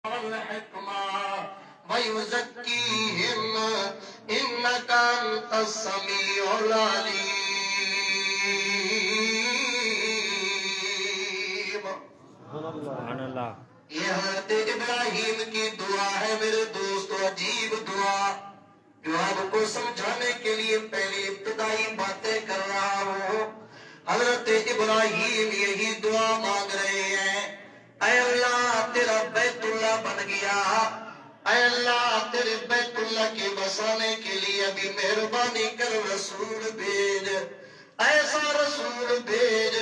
والحكمة ويزكيهم إنك أنت السميع العليم. سبحان اللہ. یہ حضرت ابراہیم کی دعا ہے میرے دوستو، عجیب دعا جو آپ کو سمجھانے کے لیے پہلی ابتدائی باتیں کر رہا ہوں. حضرت ابراہیم یہی دعا مانگ رہے ہیں، اے اللہ تیرا بیت اللہ بن گیا، اے اللہ تیرے بیت اللہ کے بسانے کے لیے ابھی مہربانی کر رسول بھیج، ایسا رسول بھیج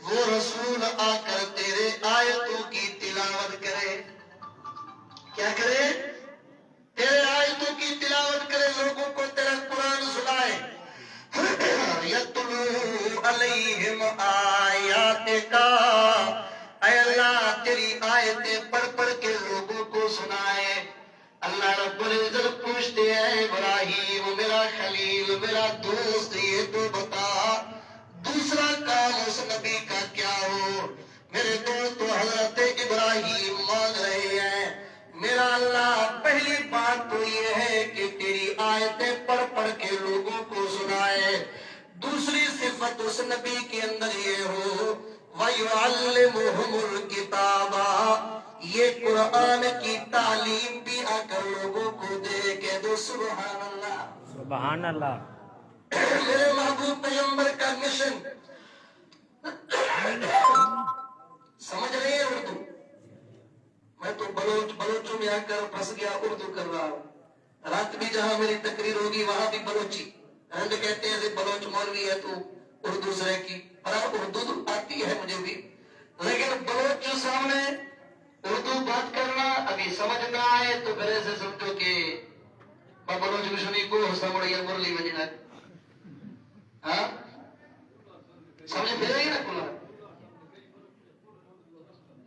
وہ رسول آ کر تیرے آیتوں کی تلاوت کرے. کیا کرے؟ تیرے آیتوں کی تلاوت کرے، لوگوں کو تیرا قرآن سنائے. یتلو علیہم آیاتک، اے اللہ تیری آیتیں پڑھ پڑھ کے لوگوں کو سنائے. اللہ رب العزت پوچھتے ہیں ابراہیم میرا خلیل میرا دوست، یہ تو بتا دوسرا کام اس نبی کا کیا ہو. میرے دوست حضرت ابراہیم مانگ رہے ہیں میرا اللہ پہلی بات تو یہ ہے کہ تیری آیتیں پڑھ پڑھ کے لوگوں کو سنائے. دوسری صفت اس نبی کے اندر یہ ہو وَيُعَلِّمُهُمُ الْكِتَابَ، یہ قرآن کی تعلیم بھی آ کر لوگوں کو دے. کہ دو سبحان اللہ. سبحان اللہ. میرے محبوب پیغمبر کا مشن سمجھ رہے ہیں اردو؟ میں تو بلوچوں میں آ کر پھنس گیا، اردو کر رہا ہوں. رات بھی جہاں میری تقریر ہوگی وہاں بھی بلوچی. ہند کہتے ہیں بلوچ مولوی ہے تو اردو سرے کی، اور اردو تو آتی ہے مجھے بھی، لیکن بلوچ جو سامنے اردو بات کرنا ابھی سمجھ نہ آئے تو پھر ایسے سمجھو کہ بلوچ مشنی کو سمجھے مرلی وجہ. ہاں سمجھ پھر ہی نہ کھلا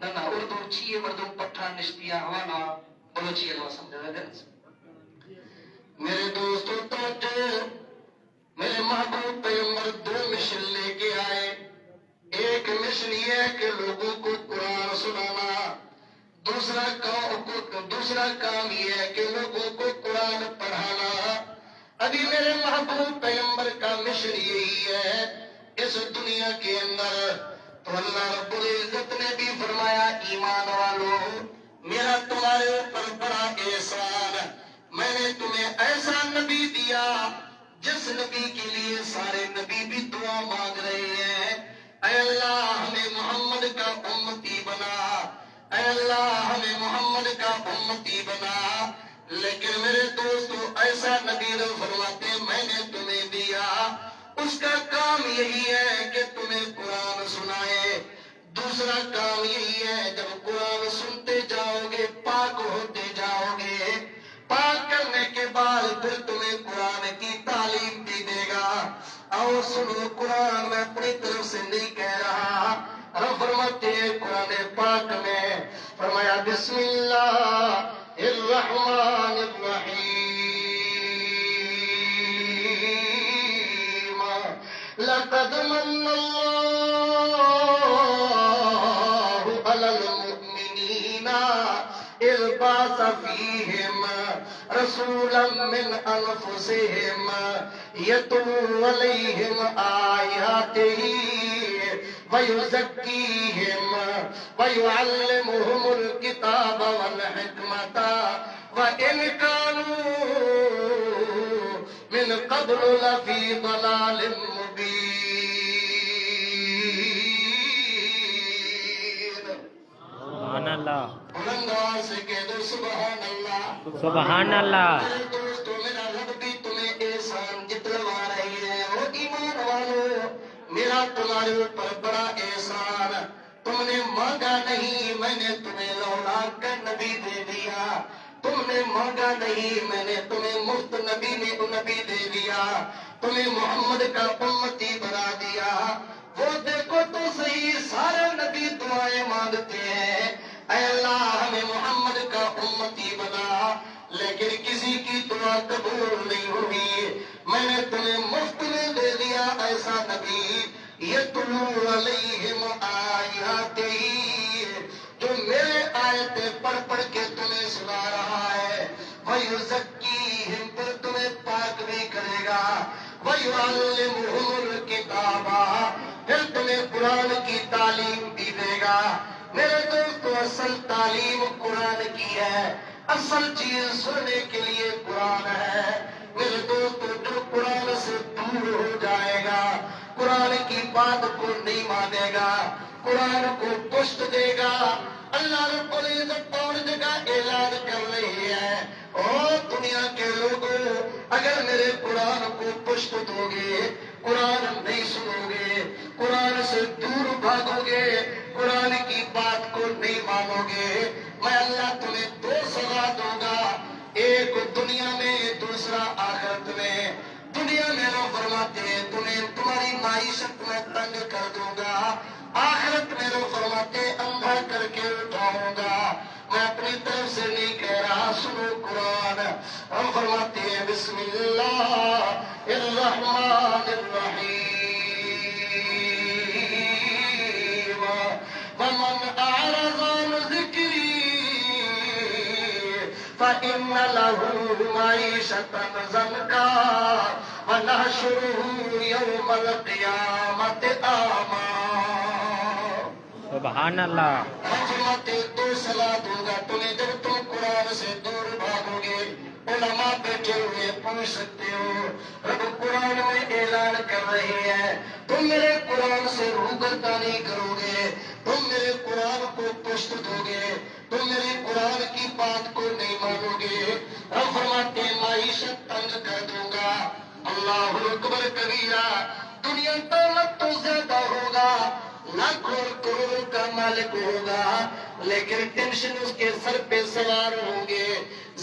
نہ اردو چیئے مردم پٹھان نشتیاں ہوانا بلوچی اللہ سمجھا ہے. میرے دوستو توجہ، میرے محبوب پیغمبر دو مشن لے کے آئے. ایک مشن یہ ہے کہ لوگوں کو قرآن سنانا، دوسرا کام یہ ہے کہ لوگوں کو قرآن پڑھانا. ابھی میرے محبوب پیغمبر کا مشن یہی ہے اس دنیا کے اندر. تو اللہ رب العزت نے بھی فرمایا ایمان والوں میرا تمہارے اوپر بڑا احسان، میں نے تمہیں ایسا نبی دیا جس نبی کے لیے سارے نبی بھی دعا مانگ رہے ہیں، اے اللہ ہمیں محمد کا امتی بنا، اے اللہ ہمیں محمد کا امتی بنا. لیکن میرے دوستو ایسا نبی رو فرماتے میں نے تمہیں دیا، اس کا کام یہی ہے کہ تمہیں قرآن سنائے. دوسرا کام یہی ہے جب قرآن سنتے جاؤ گے پاک ہوتے جاؤ گے، پاک کرنے کے بعد پھر تمہیں قرآن کی تعلیم بھی دے گا. آؤ سنو قرآن میں اپنی طرف سے نہیں کہہ رہا، رب فرماتے ہیں قرآن پاک میں فرمایا بسم اللہ الرحمن الرحیم لقد من اللہ علی المؤمنین اذ بعث فیہم رسولا من انفسہم یتلو علیہم آیاتہ وَيُزَكِّيهِمْ وَيُعَلِّمُهُمُ الْكِتَابَ وَالْحِكْمَةَ وَإِنْ كَانُوا مِنْ قَبْلُ لَفِي ضَلَالٍ مُبِينٍ. سبحان اللہ. بلند آواز سے کہہ دو سبحان اللہ. سبحان اللہ. میرے دوستو میرا رب بھی تمہیں احسان جتلوا رہی ہے. وہ ایمان والو میرا تمہارے اوپر بڑا احسان، تم نے مانگا نہیں میں نے تمہیں لولا کر نبی دے دیا، تم نے مانگا نہیں میں نے تمہیں مفت نبی دے دیا، تمہیں محمد کا امتی بنا دیا. وہ دیکھو تو صحیح سارے نبی دعائیں مانگتے ہیں اے اللہ ہمیں محمد کا امتی بنا، لیکن کسی کی دعا قبول نہیں ہوئی. میں نے تمہیں مفت میں دے دیا ایسا نبی یتلو علیہم آیاتہ جو میرے آیتیں پڑھ پڑھ کے تم وَيُزَكِّيهِمْ پھر تمہیں پاک بھی کرے گا وَيُعَلِّمُهُمُ الْكِتَابَ پھر تمہیں قرآن کی تعلیم بھی دے گا۔ میرے دوستو اصل تعلیم قرآن کی ہے، اصل چیز سننے کے لیے قرآن ہے۔ میرے دوستو جو قرآن سے دور ہو جائے گا، قرآن کی بات کو نہیں مانے گا، قرآن کو پشت دے گا، اللہ رب العزت اور جگہ اعلان کر رہی ہے، اور دنیا کے لوگوں اگر میرے قرآن کو پشت دو گے، قرآن نہیں سنو گے، قرآن سے دور بھاگو گے، قرآن کی بات کو نہیں مانو گے، میں اللہ تمہیں دو سزا دوں گا، ایک دنیا میں دوسرا آخرت میں۔ دنیا میں لوگ فرماتے ہیں تمہیں تمہاری معیشت میں تنگ کر دوں گا، آخرت میں لوگ فرماتے ہیں اندھا کر کے اٹھاؤں گا۔ میں اپنی طرف سے نہیں کہہ رہا، سنو قرآن۔ ہم فرماتے ہیں بسم اللہ الرحمن الرحیم ومن اعرض عن ذکری فإن له معیشة ضنکا ونحشره یوم القیامة اعمی۔ سبحان اللہ، حکومت دو صلاح دوں گا تمہیں جب تم قرآن سے دور بھاگو گے۔ علماء بیٹھے ہوئے پوچھ سکتے ہو، رب قرآن میں اعلان کر رہی ہے تم میرے قرآن سے روگردانی کرو گے، تم میرے قرآن کو پشت دو گے، تم میرے قرآن کی بات کو نہیں مانو گے، رب فرماتے ہیں معیشت تنگ کر دوں گا۔ اللہ اکبر کبیرہ، دنیا دولت تو زیادہ ہوگا، لاکھوں اور کروڑوں کا مالک ہوگا، لیکن ٹینشن اس کے سر پہ سوار ہوں گے،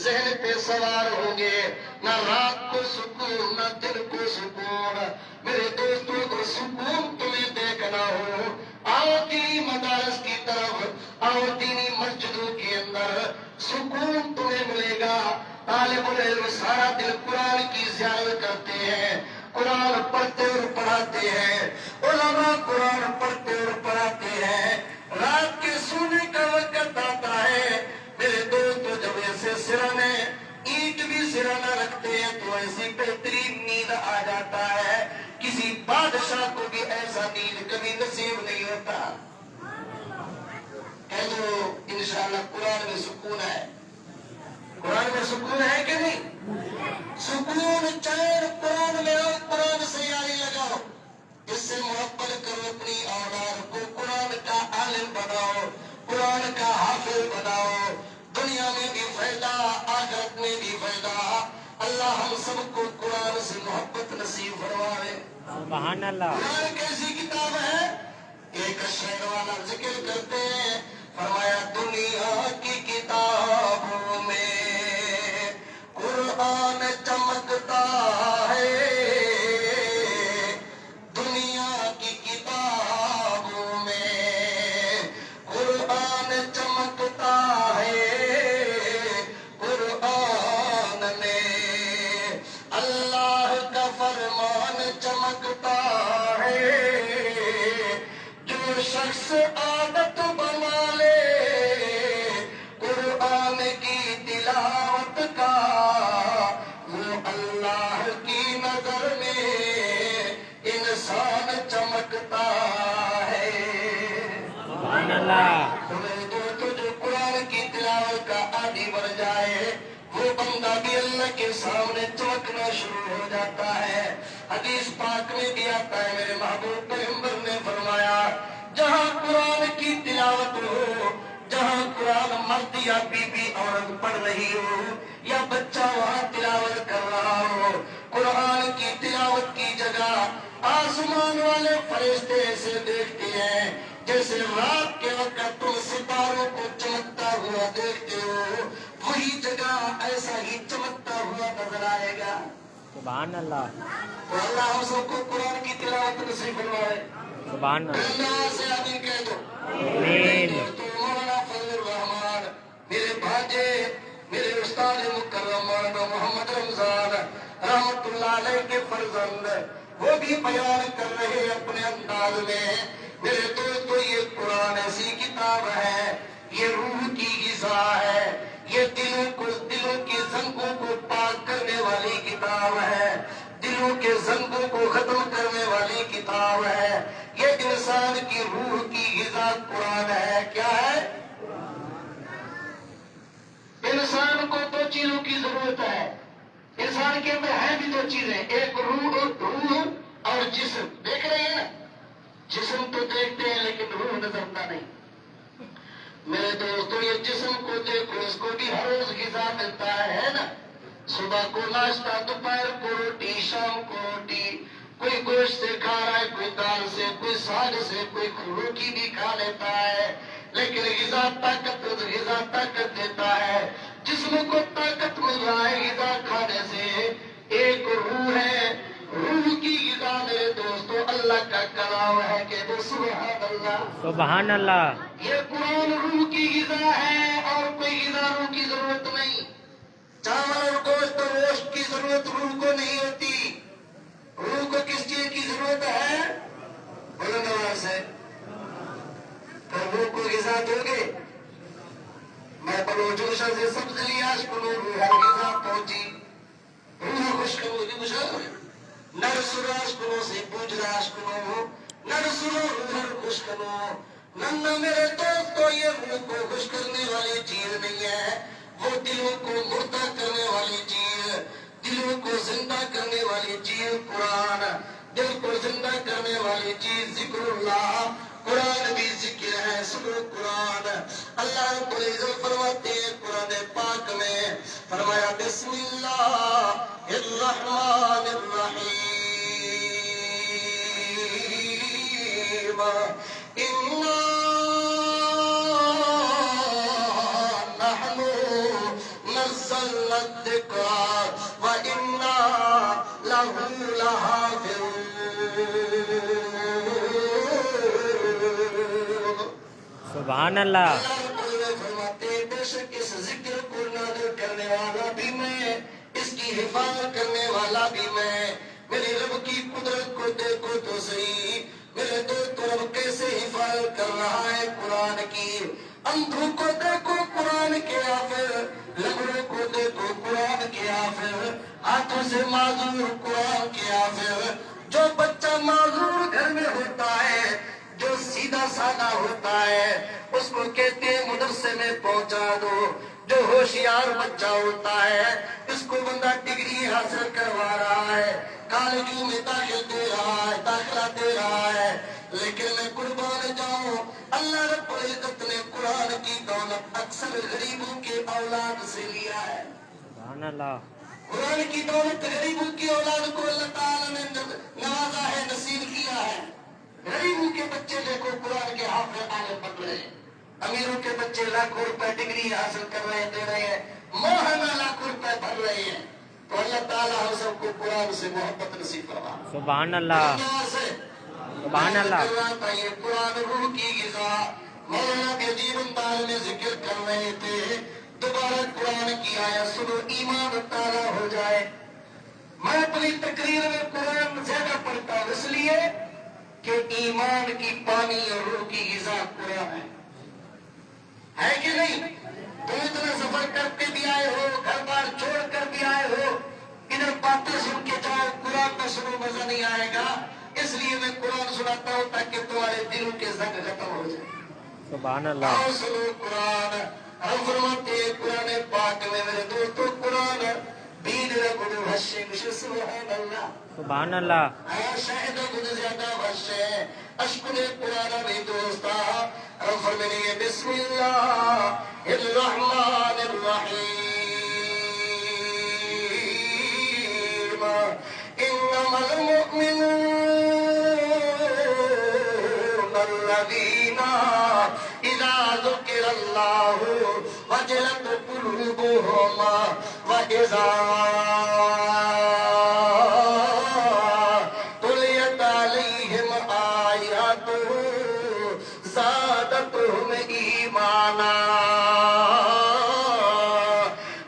ذہن پہ سوار ہوں گے، نہ رات کو سکون نہ دل کو سکون۔ میرے دوستوں کو سکون تمہیں دیکھنا ہو، آؤ دینی مدارس کی طرف، آؤ دینی مسجدوں کے اندر، سکون تمہیں ملے گا۔ طالب العلم سارا دن قرآن کی زیارت کرتے ہیں، قرآن پڑھتے اور پڑھاتے ہیں، علماء قرآن پڑھتے اور پڑھاتے ہیں، رات کے سونے کا وقت آتا ہے میرے دوستو جب ایسے سرانے اینٹ بھی سرانہ رکھتے ہیں تو ایسی بہترین نیند آ جاتا ہے، کسی بادشاہ کو بھی ایسا نیند کبھی نصیب نہیں ہوتا۔ کہہ دو انشاءاللہ قرآن میں سکون ہے، قرآن میں سکون ہے کہ نہیں؟ سکون چین قرآن میں ہو، قرآن سے یاری لگاؤ، اس سے محبت کرو، اپنی اولاد کو قرآن کا عالم بناؤ، قرآن کا حافظ بناؤ، دنیا میں بھی فائدہ آخرت میں بھی فائدہ۔ اللہ ہم سب کو قرآن سے محبت نصیب فرمائے۔ سبحان اللہ، قرآن کیسی کتاب ہے؟ ایک شعر والا ذکر کرتے ہیں، فرمایا دنیا کی کتابوں میں قرآن چمکتا ہے، دنیا کی کتابوں میں قرآن چمکتا ہے، قرآن میں اللہ کا فرمان چمکتا ہے، جو شخص عادت بنا لے قرآن کی تلاوت کا، وہ اللہ کی نظر میں انسان چمکتا ہے۔ سبحان اللہ، میرے دوستو جو قرآن کی تلاوت کا عادی بن جائے وہ بندہ بھی اللہ کے سامنے چمکنا شروع ہو جاتا ہے۔ حدیث پاک میں بھی آتا ہے، میرے محبوب پیغمبر نے فرمایا جہاں قرآن کی تلاوت ہو، جہاں قرآن مرد یا بی بی عورت پڑھ رہی ہو یا بچہ وہاں تلاوت کر رہا ہو، قرآن کی تلاوت کی جگہ آسمان والے فرشتے ایسے دیکھتے ہیں جیسے رات کے وقت تم ستاروں کو چمکتا ہوا دیکھتے ہو، وہی جگہ ایسا ہی چمکتا ہوا نظر آئے گا۔ سبحان اللہ، تو اللہ ہم سب کو قرآن کی تلاوت نصیب فرمائے۔ سبحان اللہ، اللہ سے آمین کہہ دو۔ آمین۔ تو مولانا فضل الرحمان میرے بھانجے، میرے استاد مکرم مولانا محمد رمضان رحمت اللہ علیہ کے فرزند، وہ بھی بیان کر رہے اپنے انداز میں۔ میرے دوستو یہ قرآن ایسی کتاب ہے، یہ روح کی غذا ہے، یہ دلوں کے زنگوں ختم کرنے والی کتاب ہے. یہ انسان کی روح کی غذا قرآن ہے. کیا ہے؟ انسان کو دو چیزوں کی ضرورت ہے. انسان کے اندر ہے بھی دو چیزیں، ایک روح اور جسم. دیکھ رہے ہیں نا، جسم تو دیکھتے ہیں لیکن روح نظر نہیں. میرے دوستوں یہ جسم کو دیکھو، اس کو بھی ہر روز غذا ملتا ہے نا. صبح کو ناشتہ، دوپہر کو روٹی، شام کو روٹی. کوئی گوشت سے کھا رہا ہے، کوئی دال سے، کوئی ساگ سے، کوئی روٹی بھی کھا لیتا ہے. لیکن غذا طاقت دیتا ہے. جسم کو طاقت مل رہا ہے غذا کھانے سے. ایک روح ہے، روح کی غذا میرے دوستوں اللہ کا کلام ہے کہ سبحان اللہ. سبحان اللہ. یہ قرآن روح کی غذا ہے اور کوئی غذا روح کی ضرورت نہیں. چاول اور گوشت اور گوشت کی ضرورت روح کو نہیں ہوتی. روح کو کس چیز کی ضرورت ہے؟ بلند آواز سے. تو روح کو غذا دو گے. میں بلوچوشا سے سبز لیاش کنو روح غذا پہنچی. روح خوش کنو کی خوش نر سراش کنو سے پوجراش کنو نر سرو روح خوش کنو. ننا میرے دوستو یہ روح کو خوش کرنے والی چیز نہیں ہے، وہ دلوں کو مردہ کرنے والی چیز، دلوں کو زندہ کرنے والی چیز قرآن. دل کو زندہ کرنے والی چیز ذکر اللہ. قرآن بھی ذکر ہے. سنو قرآن. اللہ رب العزت فرماتے ہیں قرآن پاک میں، فرمایا بسم اللہ الرحمن الرحیم انا نحن نزلنا الذکر وانا له لحافظون. سبحان اللہ. فرماتے بے شک اس ذکر کو نازل کرنے والا بھی میں، اس کی حفاظت کرنے والا بھی میں. میرے رب کی قدرت کو دیکھو تو صحیح. میرے دوست رب کیسے حفاظت کر رہا ہے قرآن کی. اندھوں کو دیکھو قرآن کے حافظ، لنگڑوں کو دیکھو قرآن کے حافظ، ہاتھوں سے معذور قرآن کے حافظ. جو بچہ معذور گھر میں ہوتا ہے، جو سیدھا سادہ ہوتا ہے، اس کو کہتے ہیں مدرسے میں پہنچا دو. جو ہوشیار بچہ ہوتا ہے اس کو بندہ ڈگری حاصل کروا رہا ہے، کالجوں میں داخلہ دے رہا ہے. لیکن میں قربان جاؤں، اللہ رب العزت نے قرآن کی دولت اکثر غریبوں کے اولاد سے لیا ہے. سبحان اللہ. قرآن کی دولت غریبوں کی اولاد کو اللہ تعالیٰ نے نوازا ہے، نصیب کیا ہے. غریبوں کے بچے دیکھو قرآن کے حافظ عالم بن رہے ہیں. امیروں کے بچے لاکھوں روپے ڈگری حاصل کر رہے ہیں، دے رہے ہیں، ماہانہ لاکھوں روپے بھر رہے ہیں. تو اللہ تعالیٰ ہم سب کو قرآن سے محبت نصیب فرما. سبحان اللہ. سبحان اللہ. یہ قرآن روح کی غذا. مولانا کے جیون دار میں ذکر کر رہے تھے. دوبارہ قرآن کی آیت سنو، ایمان تازہ ہو جائے. میں اپنی تقریر میں قرآن زیادہ پڑھتا ہوں اس لیے کہ ایمان کی پانی اور روح کی غذا قرآن ہے کہ نہیں؟ تم اتنا سفر کر کے بھی آئے ہو، گھر بار چھوڑ کر بھی آئے ہو، ادھر باتیں سن کے جاؤ، قرآن نہ سنو مزہ نہیں آئے گا. اس لیے میں قرآن سناتا ہوں تاکہ تمہارے دلوں کے زنگ ختم ہو جائے. سبحان اللہ. آؤ سنو قرآن. ہم فرماتے ہیں قرآن پاک میں میرے دوستو قرآن بین رکھو بھشے مشے. سبحان اللہ. سبحان اللہ. شاہد خود زیادہ بھشے اشکل قرآن بھی دوستا. ہم فرماتے ہیں بسم اللہ الرحمن الرحیم انما المؤمنون الذین اذا ذکر اللہ وجلت قلوبهم واذا تلیت علیہم آیاتہ زادتهم ایمانا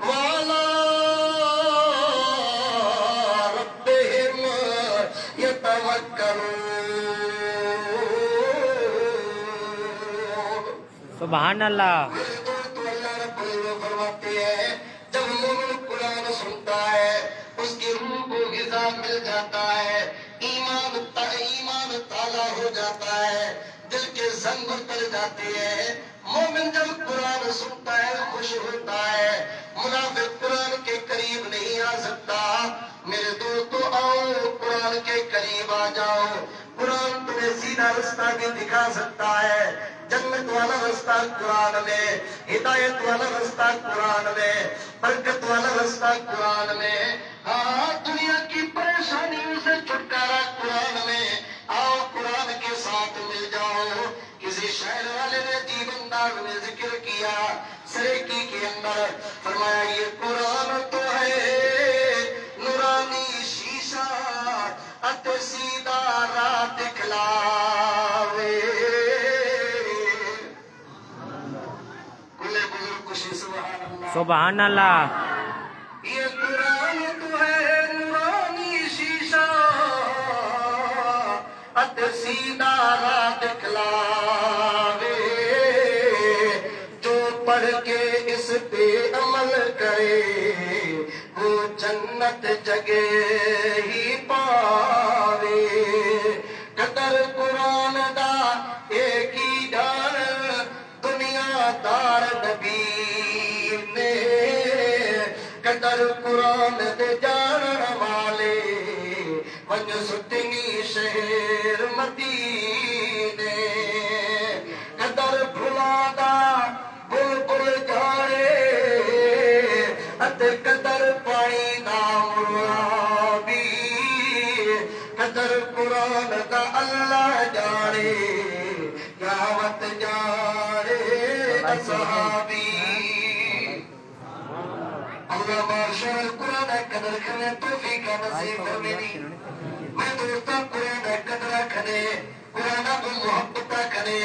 وعلی ربهم یتوکلون. سبحان اللہ. تو اللہ رب العزت فرماتے ہیں جب مومن قرآن سنتا ہے اس کی روح کو غذا مل جاتا ہے، ایمان زنگ اتر جاتے ہیں. مومن جب قرآن سنتا ہے خوش ہوتا ہے. منافق قرآن کے قریب نہیں آ سکتا. میرے دوستو آؤ قرآن کے قریب آ جاؤ. قرآن تمہیں سیدھا رستہ بھی دکھا سکتا ہے. جنت والا رستہ قرآن میں، ہدایت والا رستہ قرآن میں، برکت والا رستہ قرآن میں. ہاں دنیا کی پریشانیوں سے چھٹکارا قرآن میں. آؤ قرآن کے ساتھ مل جاؤ. کسی شاعر والے نے عجیب انداز میں ذکر کیا سریکی کے اندر، فرمایا یہ قرآن تو ہے نورانی شیشہ ات سیدھا راہ دکھلاوے. کلے بزرگ کشی سبحان اللہ. سبحان اللہ. یہ قرآن تو ہے نورانی شیشہ ات سیدھا راہ دکھلاوے. جو پڑھ کے اس پہ عمل کرے وہ جنت جگہ ہی پاوے. قدر قرآن دا ایک ہی ڈار دنیا دار نبی نے. قدر قرآن دے جانن والے ونج سٹنی شہر مدینے. قدر بھلا دا بلبل جاڑے اتے قدر پائی نام رابی. قدر قرآن دا اللہ جاڑے یاوت جاڑے اصحابی. اللہ ماشاء قرآن قدر کرنے توفیق نصیب فرمائے. میں دوستاں قرآن قدر کرنے قرآن کو محبت کرنے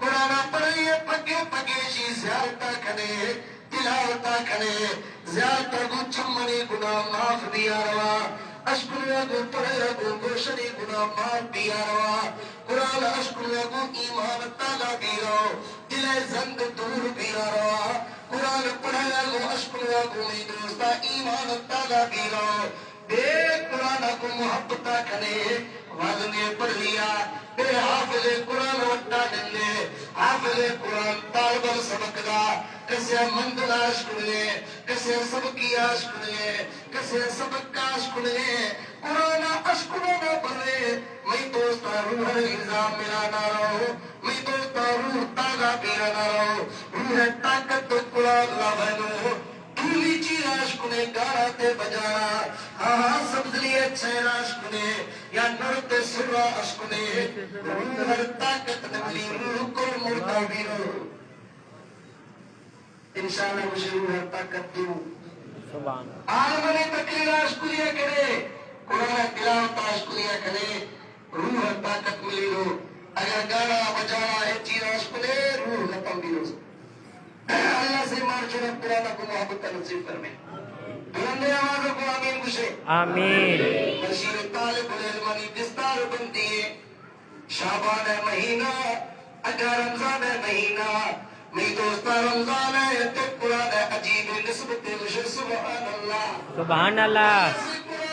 قرآن پڑھیے پگے پگے شی زیارت کرنے تلاوت کرنے زیارت کو چھمنی گناہ معاف دیا روا. اشکریہ کو پڑھے کو گوشنی گناہ معاف دیا روا. قرآن اشکریہ کو ایمان تالا بھی رو دل زنگ دور بھی روا. قرآن پڑھے کو اشکریہ کو میں دوستا ایمان تالا بھی رو. بے قرآن کو محبت کرنے والنے پڑھ لیا. بے حافظ قرآن وٹا دلے حافظ قرآن طالب سبق دا کسے مندل عشق نے کسے سبق کی عشق نے کسے سبق کا عشق نے. قرآن عشق نہ بھرے میں دوستا روح الزام ملا نہ رہو. میں دوستا روح تاغا پیرا نہ رہو. روح طاقت تو قرآن لابھنو دھولی چی عشق نے گانا تے بجانا. ہاں سبزلی اچھے عشق نے یا نرد سرا عشق نے روح ہر طاقت نبلی روح کو مردہ بھی رو. انشاءاللہ مجھے روح ہر طاقت دوں. سبحان عالم نے تقریر عشق لیا کرے قرآن تلاوت عشق لیا کرے روح ہر طاقت ملی رو. اگر گانا بجانا ہے چیز عشق نے روح ختم بھی ہو. اللہ سے مارشل قرآن کو محبت نصیب فرمائے. بلند آوازوں کو آمین گوشے آمین. بشیر طالب العلمانی دستار بندی ہے. شعبان ہے مہینہ اگر رمضان ہے مہینہ میں دوستا رمضان ہے تے قرآن ہے عجیب نسبت مجھے سبحان اللہ. سبحان اللہ.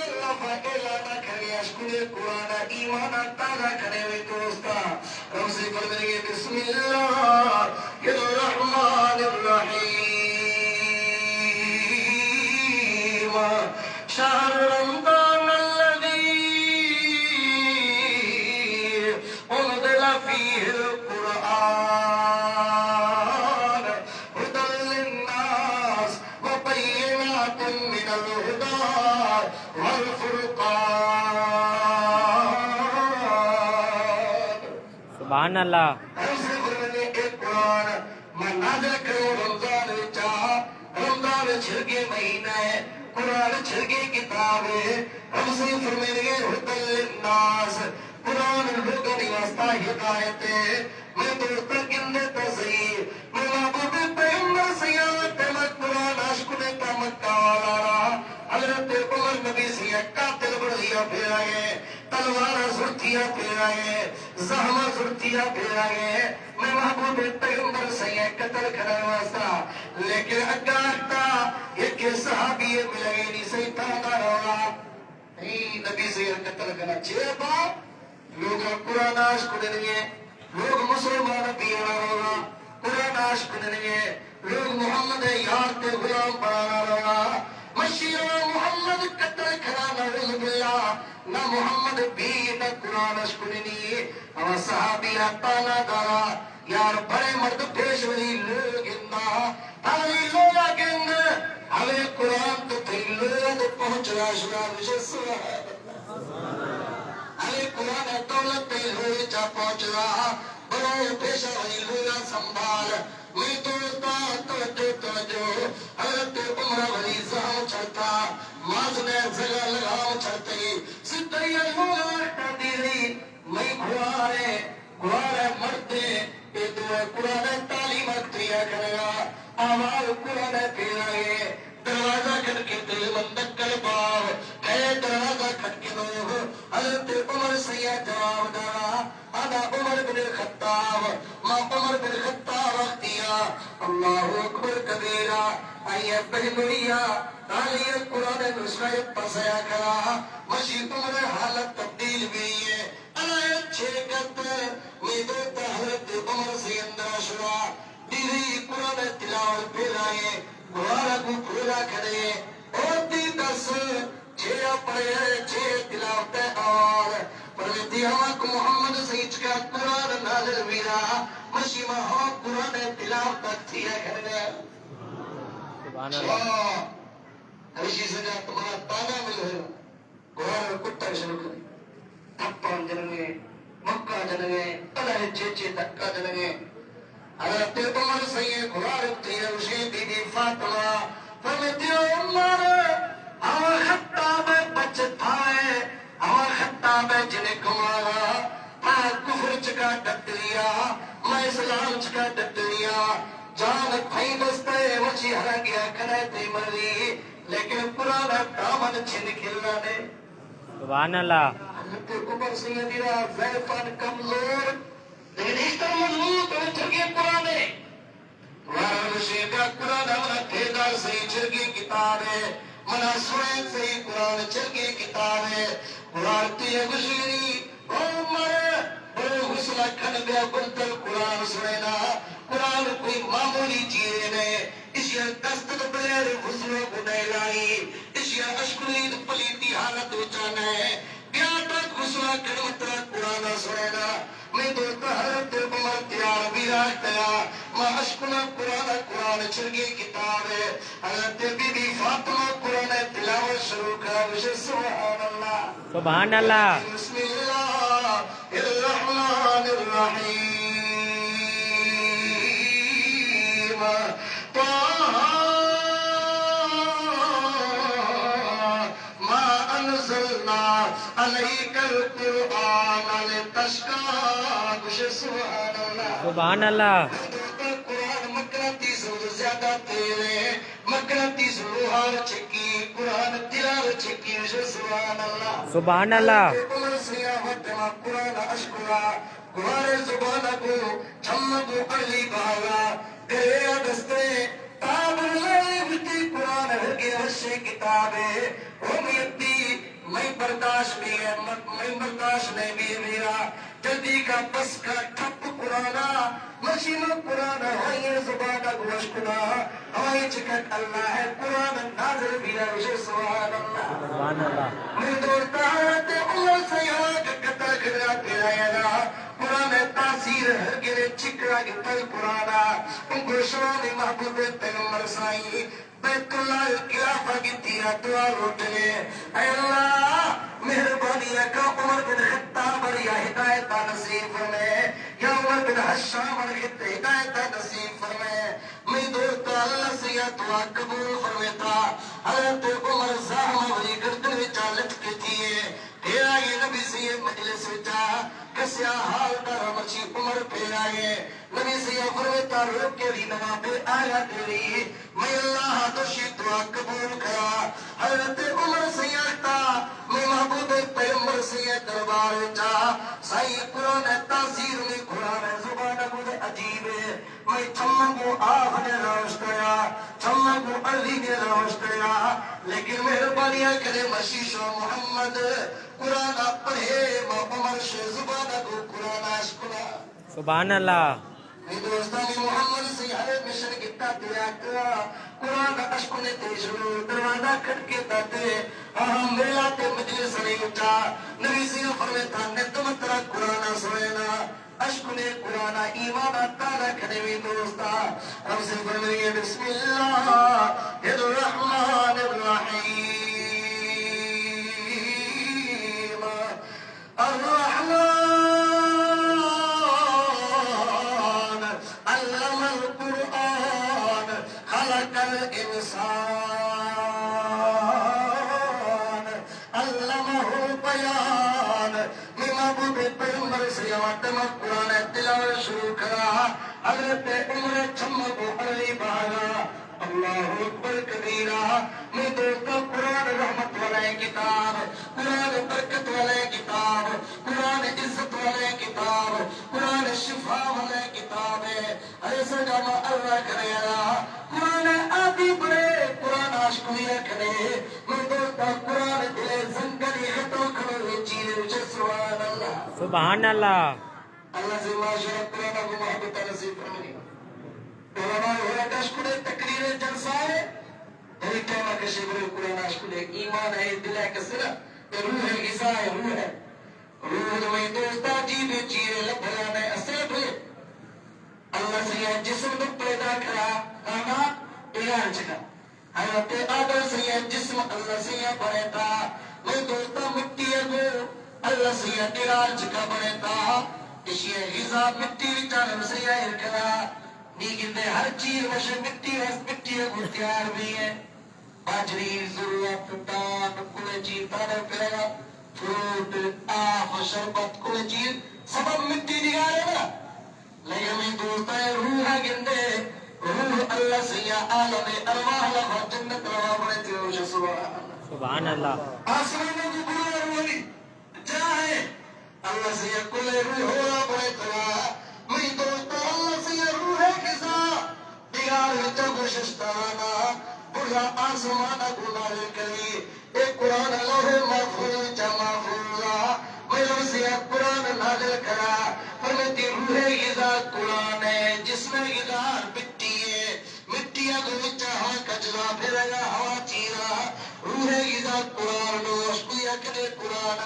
اللہ فائلہ نہ کرے اشکر قرآن ایمان تازہ کرے میں دوستا رب سے فرمائیں گے بسم اللہ الرحمن الرحیم. شہر رمضان الذی انزل فیہ القرآن هدى للناس وبينات من الهدى والفرقان. سبحان اللہ. ایسے فرمانے ایک قرآن میں نازل کروں رمضان وچا. رمضان چھلگے مہینہ ہے قرآن چھلگے کتاب ہے. ہم سے فرمانے گے ہدى للناس قرآن لوگوں کی واسطہ ہدایت ہے. میں دوستہ گندے تصحیح میں محبوب پیغمبر سیاحت احمد قرآن عشق نے مکہ والا رہا. حضرت عمر نبی سے قاتل بڑھیا پھر آئے تلوار سرتیا پھر آئے زہمہ سرتیا پھر آئے. میں محبوب پیغمبر سیاح قتل کرنے واسطہ لیکن اگاہتا ایک صحابی ملے نہیں صحیح تانا رولا نبی سے قتل کرنا چھے باپ لوگ قرآن عشق دنگے لوگ مسلمان پینا ہوگا قرآن عاشق نہیں لوگ محمد یار کے غلام بنانا ہوگا مشیر محمد قتل کھڑا نعوذ باللہ نہ محمد بھی نہ قرآن عاشق نہیں اور صحابی تانا دارا یار بڑے مرد پیش ولی لوگ اندہ تالی لوگا گند ہمیں قرآن تو تھی لوگ پہنچ رہا شرا وشے ارے قرآن دولت تے ہوئے جا پہنچ رہا بڑو پیشہ ولی لوگا سنبھال میں توجہ حضرت عمر ولی زہاں چڑھتا مازنے زگا لگاؤ چڑھتے ستری لوگا ٹھاتی رہی میں گھوارے مرتے اے دعا قرآن تعلیم اکتریا کرگا آواز قرآن پیرائے دروازہ کھٹ کے دل مندک کر باو کہے دروازہ کھٹ کے دو حضرت عمر سید جواب دارا آدھا عمر بن الخطاب ما عمر بن الخطاب اختیا اللہ اکبر کبیرہ آئیے بہنویا تالی قرآن نسخہ پسیا کرا مشی عمر حالت تبدیل بھی ہے آئے چھکت میدوتا حضرت عمر سید شوا دیری قرآن تلاوت پھیلائے گوارا کو کھولا کھڑے اور دی دس چھیا پڑے چھے تلاوت اور پرمیتی ہوا کو محمد سیچ کا قرآن نازل ویرا مشیمہ ہوا قرآن تلاوت تک تھیا کھڑے سبحان اللہ ہرشی سجا تمہارا تانا مل ہے گوارا کتا شروع کرے تھپان جنگے مکہ جنگے اللہ چیچے دکا جنگے حضرت عمر سید غارب تھی روشی بی بی فاطمہ فرمیتی عمر ہوا خطاب بچتا ہے ہوا خطاب جنہیں کمارا کفر چکا ڈٹریا میں اسلام چکا ڈٹریا جان بھائی بستے مچھی ہرا گیا کرے تے مری لیکن پرانا دامن چھن کھلنا دے سبحان اللہ حضرت عمر سید ضعیفان کمزور لیکن اس طرح مضبوط ہے چرگی قرآن ہے وارن شیخہ قرآن منا تیدار صحیح چرگی کتاب ہے منا سوین صحیح قرآن چرگی کتاب ہے وارتی گشیری عمر بڑو حسنہ کھن گیا بلتل قرآن سوینا قرآن کوئی معمولی چیئے نے اسیا دستت بغیر حسنوں کو نیلائی اسیا اشکلید پلیتی حالت اچانا ہے بیاتا حسنہ کھنوترہ قرآن سوینا میں دوتا حضرت عمر تیار بھی راکتیا ما اشکنا قرآن چرگی کتاب ہے حضرت بی بی فاطمہ قرآن تلاوت شروع کرا وشے سبحان اللہ سبحان اللہ بسم اللہ الرحمن الرحیم ما انزلنا علیک القرآن لتشقى وشے سبحان اللہ سبحان اللہ قرآن مقناطی سے زیادہ تیرے مقناطی سے لوہار چھکی قرآن تلاو چھکی وشے سبحان اللہ سبحان اللہ عمر سیاحت ما قرآن اشکرا قرآن زبانہ کو چھمکو علی بھاگا گرے دستے تاب اللہ بھتی قرآن ہرگے وشے کتابے امیتی میں برداشت بھی ہے میں برداشت نہیں بھی میرا جلدی کا بس کا ٹھپ قرآن مشین قرآن ہوئی زبانہ گوش کنا ہوائی چکت اللہ ہے قرآن نازل بھی ہے وشے سبحان اللہ سبحان اللہ میں دوڑتا حضرت عمر سے یہاں کا قطع کرنا پیرایا گا قرآن تاثیر ہر گرے چکرا گتل قرآن ان کو شوان محبوب پیغمبر سائی بیت اللہ القلافہ کی تیرہ دعا روٹنے اے اللہ مہربانی کا عمر بن خطاب یا ہدایت نصیب فرمائے یا عمر بن حشام ہدایت نصیب فرمائے میں دوڑتا اللہ سے یا دعا قبول فرمائتا حضرت عمر زہمہ ولی گردن وچا لٹکے تھیے پھیرا یہ نبی سے یہ مجلس وچا کسیا حال در مچی عمر پھیرا یہ نبی سے یہ فرمائتا روک کے بھی نوابے آیا تیری میں اللہ دوشی دعا قبول کرا حضرت عمر سے یارتا میں محبوب پیغمبر سے یہ دربار وچا سائی قرآن تاثیر میں قرآن زبانہ مجھے عجیب ہے میں چھمکو آہ نے روشتیا چھمکو علی نے روشتیا لیکن مہربانیاں کرے مشیش و محمد قرآن پڑھے ما عمر سے زبانہ کو قرآن اشکنا سبحان اللہ میرے دوستان محمد سیاح مشن کیتا تیرا قرآن اشک نے تیشلو دروازہ کھٹکے تاتے میلا تے مجلس نہیں اٹھا نبی سیاح فرمیتا نے تم ترا قرآن سوئینا اشک نے قرآن ایمان تارا کھنے میں دوستا رب سے فرمیے بسم اللہ الرحمن الرحیم الرحمن علم القرآن خلق الانسان علمہ بیان محبوب پیغمبر سے وقتم قرآن تلاوت شروع کرا حضرت عمر چمک علی بھاگا اللہ اکبر کبیرہ میں دوستو قرآن رحمت والے کتاب قرآن برکت والے کتاب قرآن عزت والے کتاب قرآن شفا والے کتاب ہے ایسا جانا اللہ کرے قرآن آدھی پڑے قرآن عاشقی رکھنے میں دوستو قرآن دلے زنگلی خطوں کھڑے چیرے وچے سبحان اللہ سبحان اللہ اللہ سے معاشرہ قرآن کو محبت نصیب فرمائے علماء ہوئے کشکڑے تقریر جلسہ ہے تیری کہنا کشی برے قرآن عاشقلے ایمان ہے دل ہے کسرہ روح ہے غذا ہے روح ہے روح میں دوستا جیب چیرے لبھرانے اصل بھلے اللہ سے یہ جسم کو پیدا کرا آنا ایران چکا حضرت آدم سے یہ جسم اللہ سے یہ بنے تھا میں دوستا مٹی ہے گو اللہ سے یہ ایران چکا بنے تھا اسی غذا مٹی جانب سے یہ ارکنا نیگندے ہر چیز وشے مٹی کو تیار بھی ہے باجری ضرورت دان کل چیز تانے پھرگا فروٹ آف شربت کل چیز سبب مٹی دیا ہے نا لیکن میں دوستا ہے روح گندے روح اللہ سے یا عالم ارواح لگا جنت روا بڑے تیروش سبحان اللہ آسمانوں کو بڑا روحی جائے اللہ سے یا کل روح ہوا بڑے تیرا میں دوستا اللہ سے یا روح کسا دیار وچا گوششتانا بڑا آسمانہ گناہ کری ایک قرآن لوح محفوظ جا محفوظا میں سے یا قرآن نازل کرا فرمتی روح غذا قرآن ہے جس میں غذا مٹی ہے مٹی اگو وچا ہوا کجلا پھرگا ہوا چیرا روح غذا قرآن نوش کوئی اکنے قرآن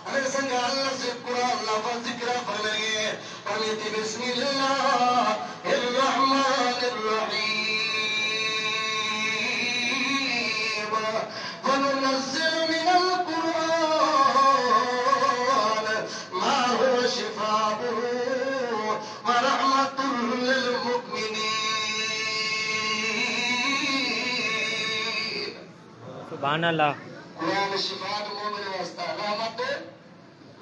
ہمیں سنگا اللہ سے قرآن لفظ ذکر فرمائیے فرمتی بسم اللہ الرحمن الرحیم وننزل من القرآن ما هو شفاء ورحمة للمؤمنين سبحان اللہ قرآن شفاعت مومن واسطہ رحمت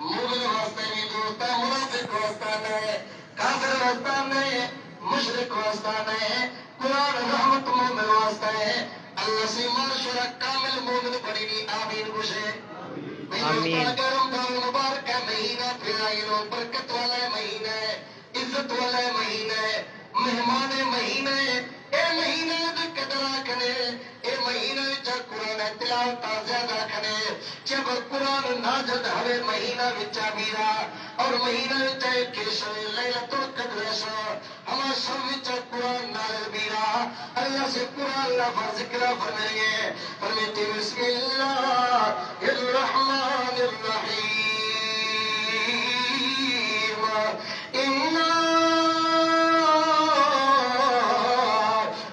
مومن واسطہ نہیں دوستا منافق واسطہ نہیں کافر واسطہ نہیں مشرک واسطہ نہیں قرآن رحمت مومن واسطہ ہے اللہ سے معاشرہ کامل مومن پڑی نہیں آمین گوشے آمین رمضان مبارک مہینہ پھرائنوں برکت والا مہینہ ہے عزت والا مہینہ ہے مہمان مہینہ ہے اے مہینہ دے قدر آکھنے اے مہینہ چا قرآن تلاوت زیادہ کھنے جب قرآن نازل ہوئے مہینہ وچا میرا اور مہینہ وچا ایک لیلۃ القدر شو ہما شب وچا قرآن نازل میرا اللہ سے قرآن لفظ ذکر فرمائیے فرمیتے بسم اللہ الرحمن الرحیم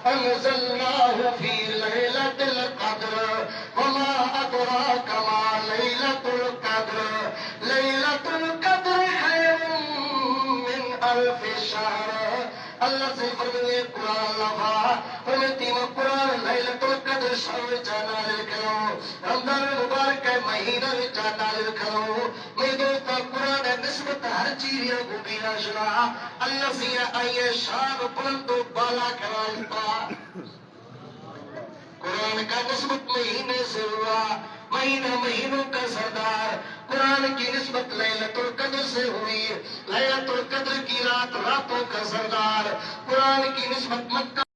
أنزلناه في ليلة القدر وما أدراك ما ليلة القدر ليلة القدر خير من ألف شهر اللہ سے فرمائے قرآن لفا فرماتی میں قرآن لیلۃ القدر شب جانا کرو رمضان مبارک مہینہ جانا کرو میں دوستا قرآن نسبت ہر چیز کو بینا شنا اللہ سے آئیے شان بلند و بالا کرالتا قرآن کا نسبت مہینے سے ہوا مہینہ مہینوں کا سردار قرآن کی نسبت لیلۃ القدر سے ہوئی لیلۃ القدر کی رات راتوں کا سردار قرآن کی نسبت مکہ